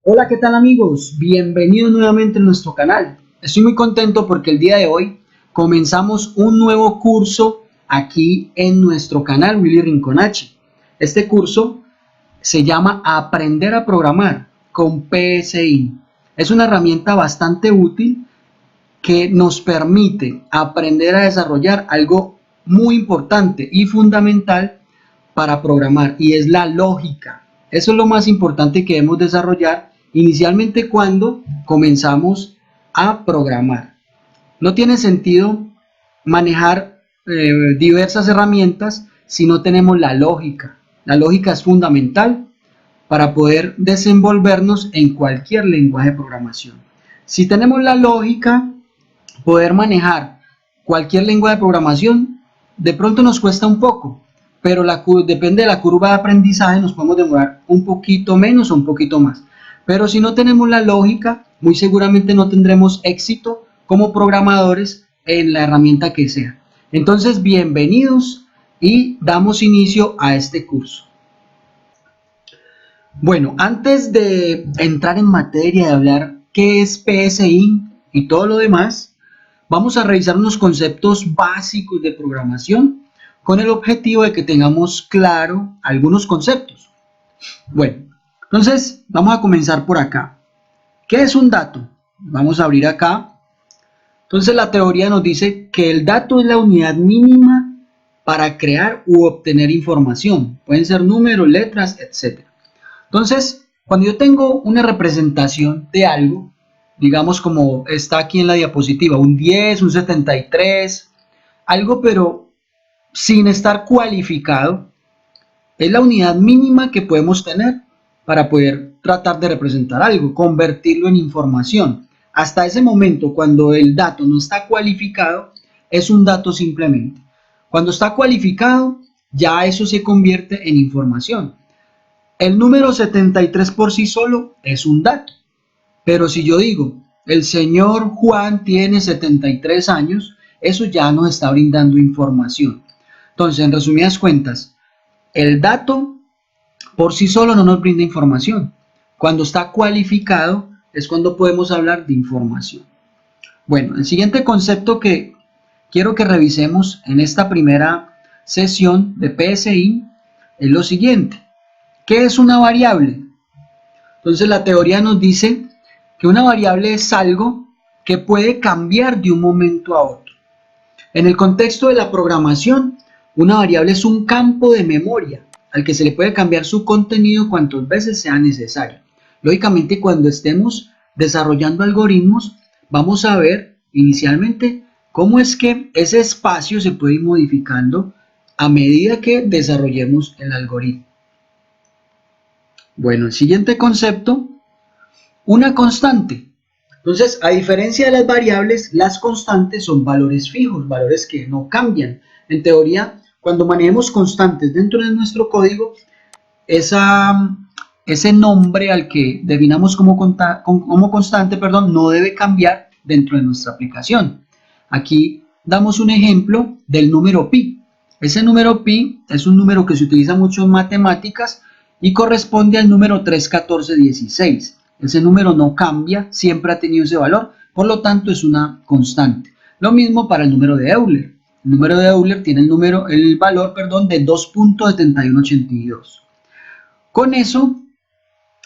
Hola, ¿qué tal amigos? Bienvenidos nuevamente a nuestro canal. Estoy muy contento porque el día de hoy comenzamos un nuevo curso aquí en nuestro canal Willy Rinconachi. Este curso se llama Aprender a Programar con PSI. Es una herramienta bastante útil que nos permite aprender a desarrollar algo muy importante y fundamental para programar, y es la lógica. Eso es lo más importante que debemos desarrollar inicialmente cuando comenzamos a programar. No tiene sentido manejar diversas herramientas si no tenemos la lógica. La lógica es fundamental para poder desenvolvernos en cualquier lenguaje de programación. Si tenemos la lógica, poder manejar cualquier lenguaje de programación de pronto nos cuesta un poco, pero depende de la curva de aprendizaje, nos podemos demorar un poquito menos o un poquito más. Pero si no tenemos la lógica, muy seguramente no tendremos éxito como programadores en la herramienta que sea. Entonces, bienvenidos y damos inicio a este curso. Bueno, antes de entrar en materia de hablar qué es PSI y todo lo demás, vamos a revisar unos conceptos básicos de programación con el objetivo de que tengamos claro algunos conceptos. Bueno, entonces vamos a comenzar por acá. ¿Qué es un dato? Vamos a abrir acá. Entonces la teoría nos dice que el dato es la unidad mínima para crear u obtener información. Pueden ser números, letras, etc. Entonces, cuando yo tengo una representación de algo, digamos como está aquí en la diapositiva, un 10, un 73, algo pero sin estar cualificado, es la unidad mínima que podemos tener para poder tratar de representar algo, convertirlo en información. Hasta ese momento, cuando el dato no está cualificado, es un dato simplemente. Cuando está cualificado, ya eso se convierte en información. El número 73 por sí solo es un dato, pero si yo digo, el señor Juan tiene 73 años, eso ya nos está brindando información. Entonces, en resumidas cuentas, el dato por sí solo no nos brinda información. Cuando está cualificado es cuando podemos hablar de información. Bueno, el siguiente concepto que quiero que revisemos en esta primera sesión de PSI es lo siguiente. ¿Qué es una variable? Entonces la teoría nos dice que una variable es algo que puede cambiar de un momento a otro. En el contexto de la programación, una variable es un campo de memoria al que se le puede cambiar su contenido cuantas veces sea necesario. Lógicamente, cuando estemos desarrollando algoritmos, vamos a ver inicialmente cómo es que ese espacio se puede ir modificando a medida que desarrollemos el algoritmo. Bueno, el siguiente concepto, una constante. Entonces, a diferencia de las variables, las constantes son valores fijos, valores que no cambian. En teoría, cuando manejemos constantes dentro de nuestro código, ese nombre al que definamos como constante, no debe cambiar dentro de nuestra aplicación. Aquí damos un ejemplo del número pi. Ese número pi es un número que se utiliza mucho en matemáticas y corresponde al número 31416. Ese número no cambia, siempre ha tenido ese valor, por lo tanto es una constante. Lo mismo para el número de Euler. El número de Euler tiene el valor de 2.7182. Con eso,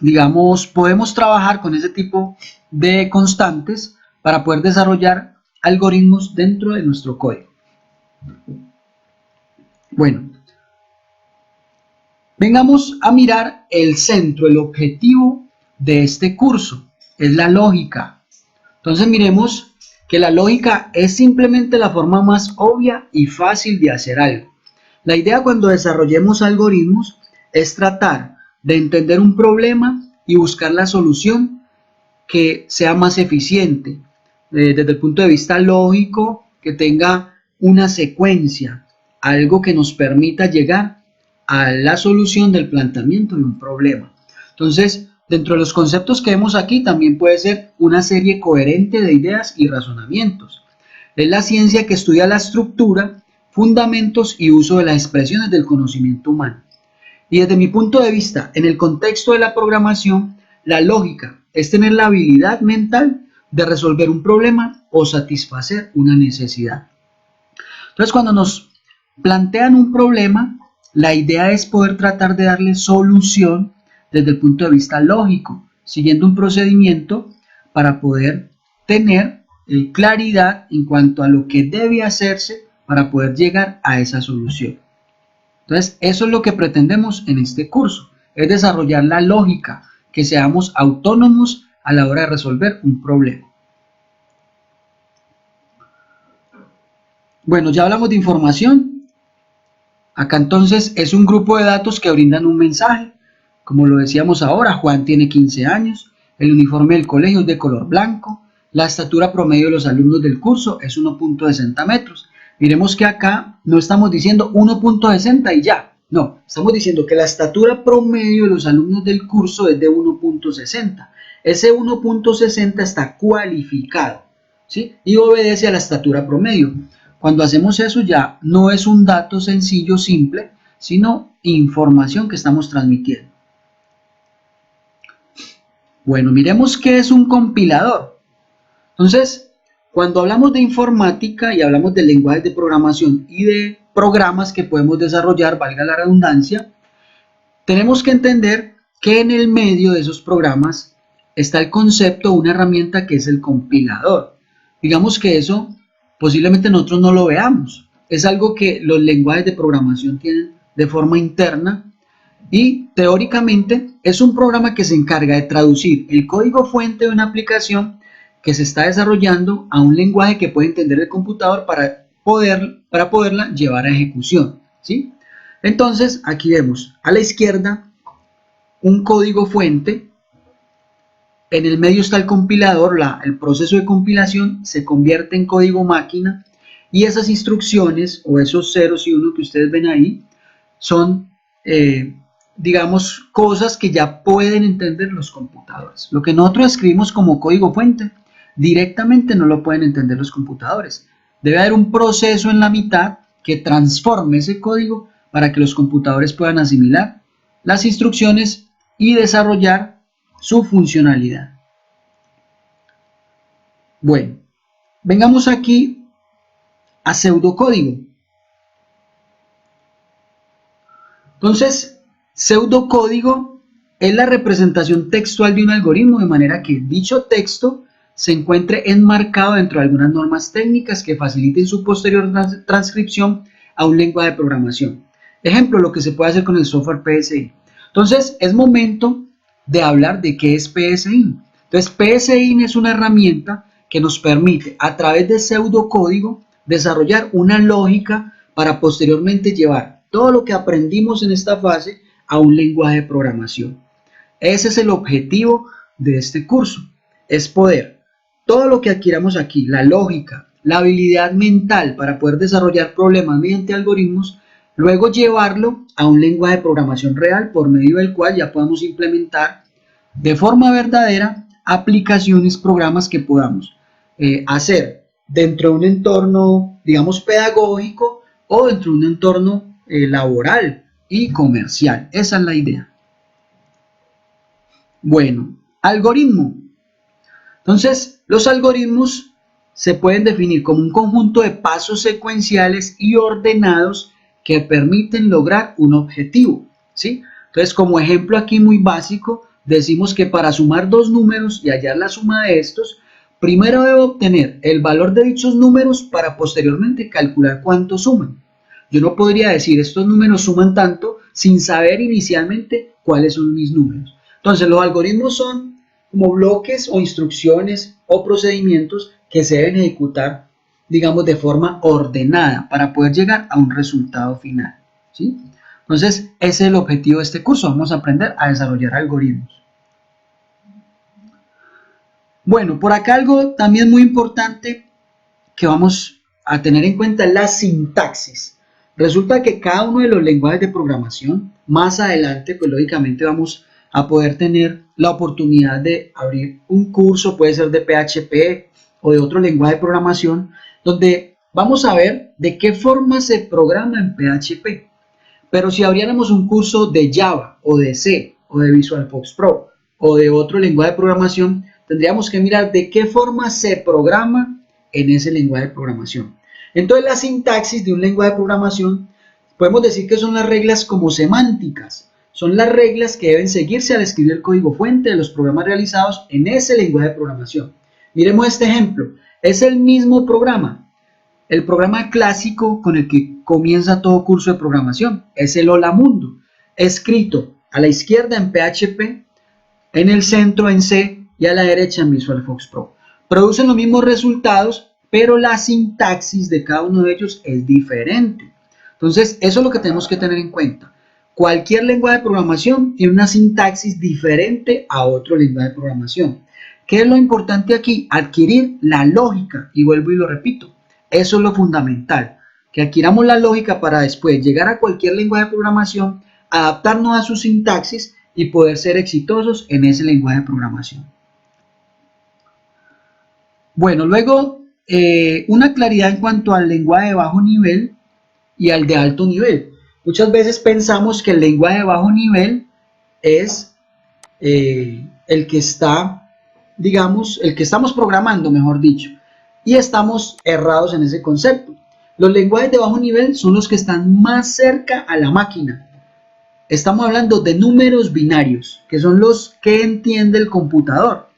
digamos, podemos trabajar con ese tipo de constantes para poder desarrollar algoritmos dentro de nuestro código. Bueno, vengamos a mirar el centro, el objetivo de este curso, es la lógica. Entonces miremos que la lógica es simplemente la forma más obvia y fácil de hacer algo. La idea cuando desarrollemos algoritmos es tratar de entender un problema y buscar la solución que sea más eficiente desde el punto de vista lógico, que tenga una secuencia, algo que nos permita llegar a la solución del planteamiento de un problema. Entonces, dentro de los conceptos que vemos aquí también puede ser una serie coherente de ideas y razonamientos. Es la ciencia que estudia la estructura, fundamentos y uso de las expresiones del conocimiento humano. Y desde mi punto de vista, en el contexto de la programación, La lógica es tener la habilidad mental de resolver un problema o satisfacer una necesidad. Entonces, cuando nos plantean un problema, la idea es poder tratar de darle solución desde el punto de vista lógico, siguiendo un procedimiento para poder tener claridad en cuanto a lo que debe hacerse para poder llegar a esa solución. Entonces, eso es lo que pretendemos en este curso, es desarrollar la lógica, que seamos autónomos a la hora de resolver un problema. Bueno, ya hablamos de información. Acá entonces es un grupo de datos que brindan un mensaje. Como lo decíamos ahora, Juan tiene 15 años, el uniforme del colegio es de color blanco, la estatura promedio de los alumnos del curso es 1.60 metros. Miremos que acá no estamos diciendo 1.60 y ya, no, estamos diciendo que la estatura promedio de los alumnos del curso es de 1.60. Ese 1.60 está cualificado, ¿sí? Y obedece a la estatura promedio. Cuando hacemos eso ya no es un dato sencillo, simple, sino información que estamos transmitiendo. Bueno, miremos qué es un compilador. Entonces, cuando hablamos de informática y hablamos de lenguajes de programación y de programas que podemos desarrollar, valga la redundancia, tenemos que entender que en el medio de esos programas está el concepto, una herramienta que es el compilador. Digamos que eso posiblemente nosotros no lo veamos. Es algo que los lenguajes de programación tienen de forma interna y teóricamente es un programa que se encarga de traducir el código fuente de una aplicación que se está desarrollando a un lenguaje que puede entender el computador para poderla llevar a ejecución, ¿sí? Entonces aquí vemos a la izquierda un código fuente. En el medio está el compilador, el proceso de compilación se convierte en código máquina y esas instrucciones o esos ceros y unos que ustedes ven ahí son, digamos, cosas que ya pueden entender los computadores. Lo que nosotros escribimos como código fuente directamente no lo pueden entender los computadores. Debe haber un proceso en la mitad que transforme ese código para que los computadores puedan asimilar las instrucciones y desarrollar su funcionalidad. Bueno, vengamos aquí a pseudocódigo. Entonces, pseudocódigo es la representación textual de un algoritmo, de manera que dicho texto se encuentre enmarcado dentro de algunas normas técnicas que faciliten su posterior transcripción a un lenguaje de programación. Ejemplo, lo que se puede hacer con el software PSI. Entonces, es momento de hablar de qué es PSI. Entonces, PSI es una herramienta que nos permite, a través de pseudocódigo, desarrollar una lógica para posteriormente llevar todo lo que aprendimos en esta fase a un lenguaje de programación. Ese es el objetivo de este curso, es poder, todo lo que adquiramos aquí, la lógica, la habilidad mental para poder desarrollar problemas mediante algoritmos, luego llevarlo a un lenguaje de programación real por medio del cual ya podamos implementar de forma verdadera aplicaciones, programas que podamos hacer dentro de un entorno, digamos, pedagógico o dentro de un entorno laboral y comercial. Esa es la idea. Bueno, algoritmo. Entonces, los algoritmos se pueden definir como un conjunto de pasos secuenciales y ordenados que permiten lograr un objetivo, ¿sí? Entonces, como ejemplo aquí muy básico, decimos que para sumar dos números y hallar la suma de estos, primero debo obtener el valor de dichos números para posteriormente calcular cuánto suman. Yo no podría decir estos números suman tanto sin saber inicialmente cuáles son mis números. Entonces, los algoritmos son como bloques o instrucciones o procedimientos que se deben ejecutar, digamos, de forma ordenada para poder llegar a un resultado final, ¿sí? Entonces, ese es el objetivo de este curso. Vamos a aprender a desarrollar algoritmos. Bueno, por acá algo también muy importante que vamos a tener en cuenta es la sintaxis. Resulta que cada uno de los lenguajes de programación, más adelante, pues lógicamente vamos a poder tener la oportunidad de abrir un curso, puede ser de PHP o de otro lenguaje de programación, donde vamos a ver de qué forma se programa en PHP. Pero si abriéramos un curso de Java o de C o de Visual Fox Pro, o de otro lenguaje de programación, tendríamos que mirar de qué forma se programa en ese lenguaje de programación. Entonces la sintaxis de un lenguaje de programación podemos decir que son las reglas como semánticas, son las reglas que deben seguirse al escribir el código fuente de los programas realizados en ese lenguaje de programación. Miremos este ejemplo, es el mismo programa, el programa clásico con el que comienza todo curso de programación, es el Hola Mundo, escrito a la izquierda en PHP, en el centro en C y a la derecha en VisualFox Pro. Producen los mismos resultados, pero la sintaxis de cada uno de ellos es diferente. Entonces, eso es lo que tenemos que tener en cuenta. Cualquier lenguaje de programación tiene una sintaxis diferente a otro lenguaje de programación. ¿Qué es lo importante aquí? Adquirir la lógica, y vuelvo y lo repito, eso es lo fundamental, que adquiramos la lógica para después llegar a cualquier lenguaje de programación, adaptarnos a su sintaxis y poder ser exitosos en ese lenguaje de programación. Bueno, luego una claridad en cuanto al lenguaje de bajo nivel y al de alto nivel. Muchas veces pensamos que el lenguaje de bajo nivel es el que está, digamos, el que estamos programando, mejor dicho, y estamos errados en ese concepto. Los lenguajes de bajo nivel son los que están más cerca a la máquina. Estamos hablando de números binarios, que son los que entiende el computador.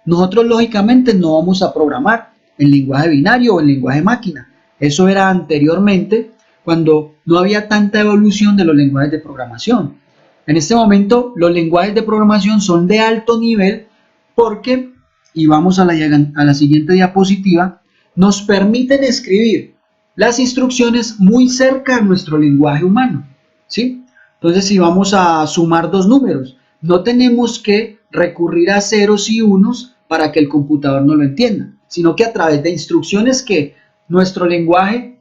Nosotros lógicamente no vamos a programar en lenguaje binario o en lenguaje máquina. Eso era anteriormente, cuando no había tanta evolución de los lenguajes de programación. En este momento los lenguajes de programación son de alto nivel porque, y vamos a la siguiente diapositiva, nos permiten escribir las instrucciones muy cerca a nuestro lenguaje humano, ¿sí? Entonces, si vamos a sumar dos números, no tenemos que recurrir a ceros y unos para que el computador no lo entienda, sino que a través de instrucciones que en nuestro lenguaje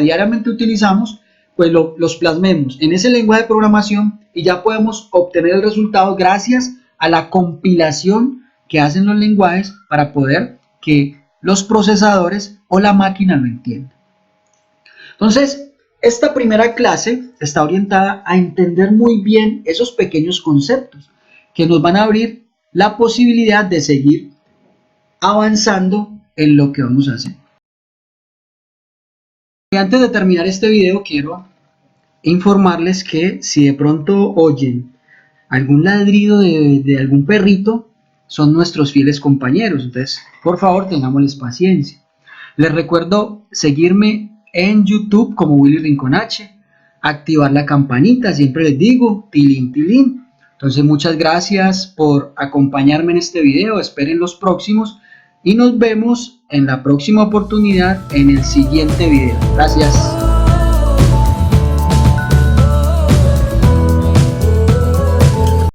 diariamente utilizamos, pues los plasmemos en ese lenguaje de programación y ya podemos obtener el resultado gracias a la compilación que hacen los lenguajes para poder que los procesadores o la máquina lo entiendan. Entonces, esta primera clase está orientada a entender muy bien esos pequeños conceptos que nos van a abrir la posibilidad de seguir avanzando en lo que vamos a hacer. Y antes de terminar este video, quiero informarles que si de pronto oyen algún ladrido de algún perrito, son nuestros fieles compañeros. Entonces, por favor, tengámosles paciencia. Les recuerdo seguirme en YouTube como Willy Rincón H, activar la campanita, siempre les digo, tilín, tilín. Entonces, muchas gracias por acompañarme en este video, esperen los próximos y nos vemos en la próxima oportunidad en el siguiente video. Gracias.